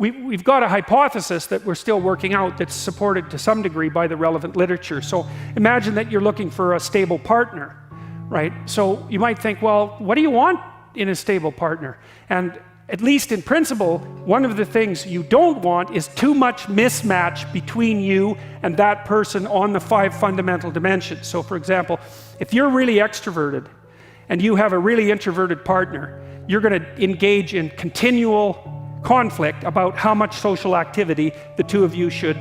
we've got a hypothesis that we're still working out that's supported to some degree by the relevant literature. So imagine that you're looking for a stable partner, right? So you might think, well, what do you want in a stable partner? And at least in principle, one of the things you don't want is too much mismatch between you and that person on the 5 fundamental dimensions. So for example, if you're really extroverted and you have a really introverted partner, you're going to engage in continual conflict about how much social activity the two of you should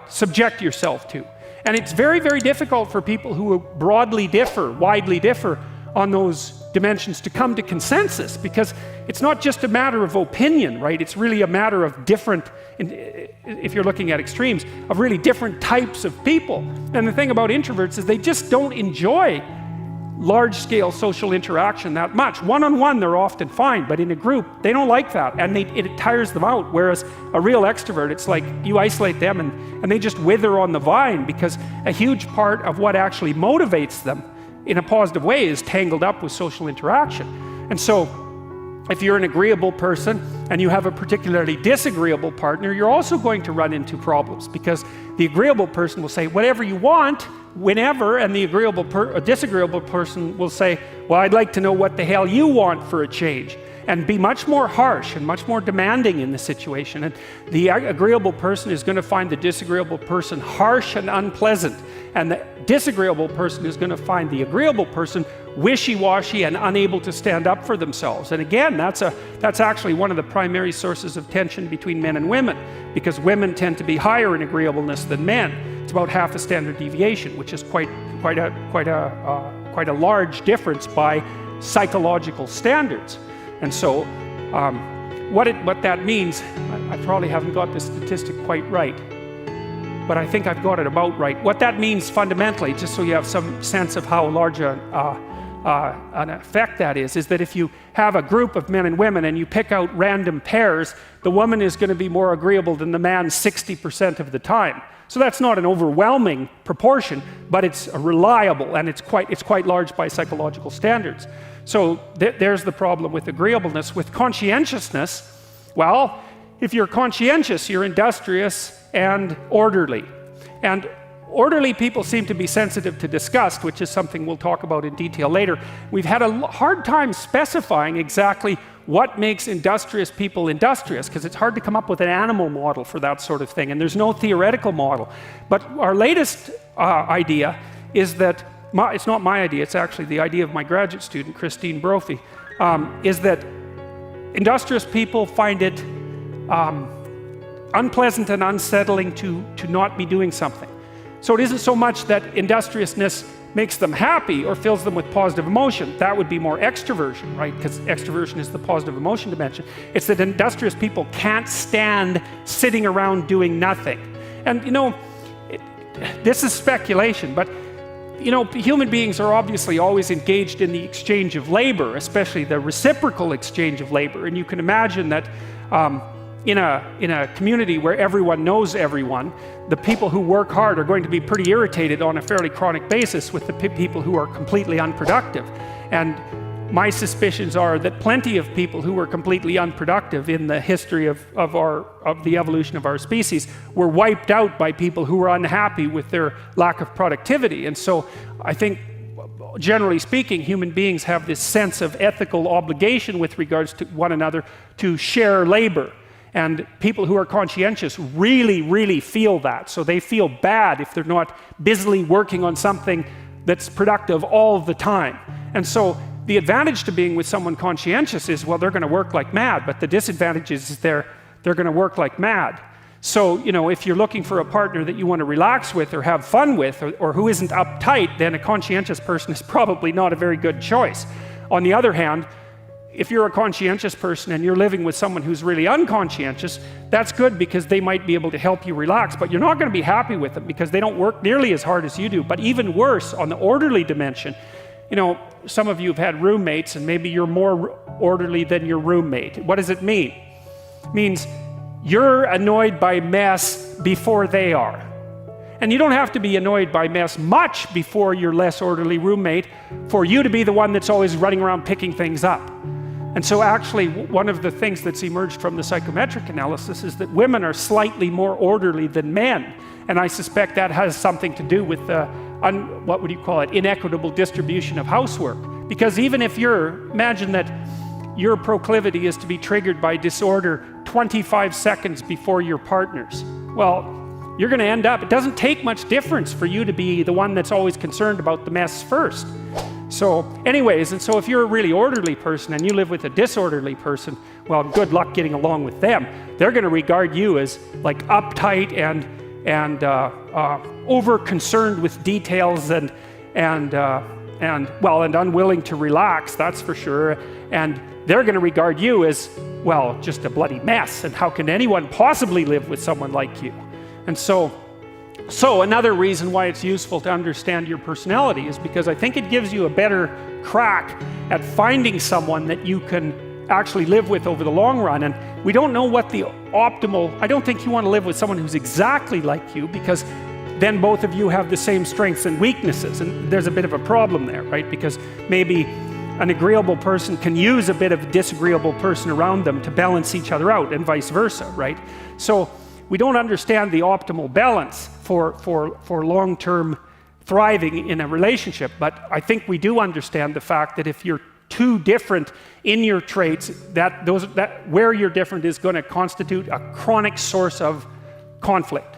subject yourself to. And it's very, very difficult for people who widely differ on those dimensions to come to consensus, because it's not just a matter of opinion, right? It's really a matter of different, if you're looking at extremes, of really different types of people. And the thing about introverts is they just don't enjoy large-scale social interaction that much. One-on-one they're often fine, but in a group they don't like that, and it tires them out. Whereas a real extrovert, it's like you isolate them and they just wither on the vine, because a huge part of what actually motivates them in a positive way is tangled up with social interaction. And so if you're an agreeable person and you have a particularly disagreeable partner, you're also going to run into problems, because the agreeable person will say whatever you want whenever, and the disagreeable person will say, well, I'd like to know what the hell you want for a change, and be much more harsh and much more demanding in the situation. And the agreeable person is going to find the disagreeable person harsh and unpleasant, and the disagreeable person is going to find the agreeable person wishy-washy and unable to stand up for themselves. And again, that's actually one of the primary sources of tension between men and women, because women tend to be higher in agreeableness than men. It's about half a standard deviation, which is quite a large difference by psychological standards. And so what that means, I probably haven't got this statistic quite right, but I think I've got it about right. What that means fundamentally, just so you have some sense of how large an effect that is that if you have a group of men and women and you pick out random pairs, the woman is going to be more agreeable than the man 60% of the time. So that's not an overwhelming proportion, but it's reliable, and it's quite large by psychological standards. So there's the problem with agreeableness. With conscientiousness, well, if you're conscientious, you're industrious and orderly. And orderly people seem to be sensitive to disgust, which is something we'll talk about in detail later. We've had a hard time specifying exactly what makes industrious people industrious, because it's hard to come up with an animal model for that sort of thing, and there's no theoretical model. But our latest idea is that, it's not my idea, it's actually the idea of my graduate student, Christine Brophy, is that industrious people find it unpleasant and unsettling to not be doing something. So it isn't so much that industriousness makes them happy or fills them with positive emotion. That would be more extroversion, right? Because extroversion is the positive emotion dimension. It's that industrious people can't stand sitting around doing nothing. And this is speculation, but human beings are obviously always engaged in the exchange of labor, especially the reciprocal exchange of labor. And you can imagine that in a community where everyone knows everyone, the people who work hard are going to be pretty irritated on a fairly chronic basis with the people who are completely unproductive. And my suspicions are that plenty of people who were completely unproductive in the history of the evolution of our species were wiped out by people who were unhappy with their lack of productivity. And so I think, generally speaking, human beings have this sense of ethical obligation with regards to one another to share labor. And people who are conscientious really, really feel that. So they feel bad if they're not busily working on something that's productive all the time. And so the advantage to being with someone conscientious is, well, they're going to work like mad, but the disadvantage is they're going to work like mad. So, if you're looking for a partner that you want to relax with or have fun with, or who isn't uptight, then a conscientious person is probably not a very good choice. On the other hand, if you're a conscientious person and you're living with someone who's really unconscientious, that's good, because they might be able to help you relax, but you're not going to be happy with them because they don't work nearly as hard as you do. But even worse, on the orderly dimension, some of you have had roommates, and maybe you're more orderly than your roommate. What does it mean? It means you're annoyed by mess before they are. And you don't have to be annoyed by mess much before your less orderly roommate for you to be the one that's always running around picking things up. And so actually one of the things that's emerged from the psychometric analysis is that women are slightly more orderly than men. And I suspect that has something to do with the, what would you call it, inequitable distribution of housework. Because even if imagine that your proclivity is to be triggered by disorder 25 seconds before your partner's. Well, you're going to end up, it doesn't take much difference for you to be the one that's always concerned about the mess first. So anyways, and so if you're a really orderly person and you live with a disorderly person, well, good luck getting along with them. They're going to regard you as like uptight and over concerned with details and unwilling to relax, that's for sure. And they're going to regard you as, well, just a bloody mess. And how can anyone possibly live with someone like you? And so another reason why it's useful to understand your personality is because I think it gives you a better crack at finding someone that you can actually live with over the long run. And we don't know what the optimal, I don't think you want to live with someone who's exactly like you, because then both of you have the same strengths and weaknesses. And there's a bit of a problem there, right? Because maybe an agreeable person can use a bit of a disagreeable person around them to balance each other out, and vice versa, right? So we don't understand the optimal balance for long-term thriving in a relationship, but I think we do understand the fact that if you're too different in your traits, that where you're different is going to constitute a chronic source of conflict.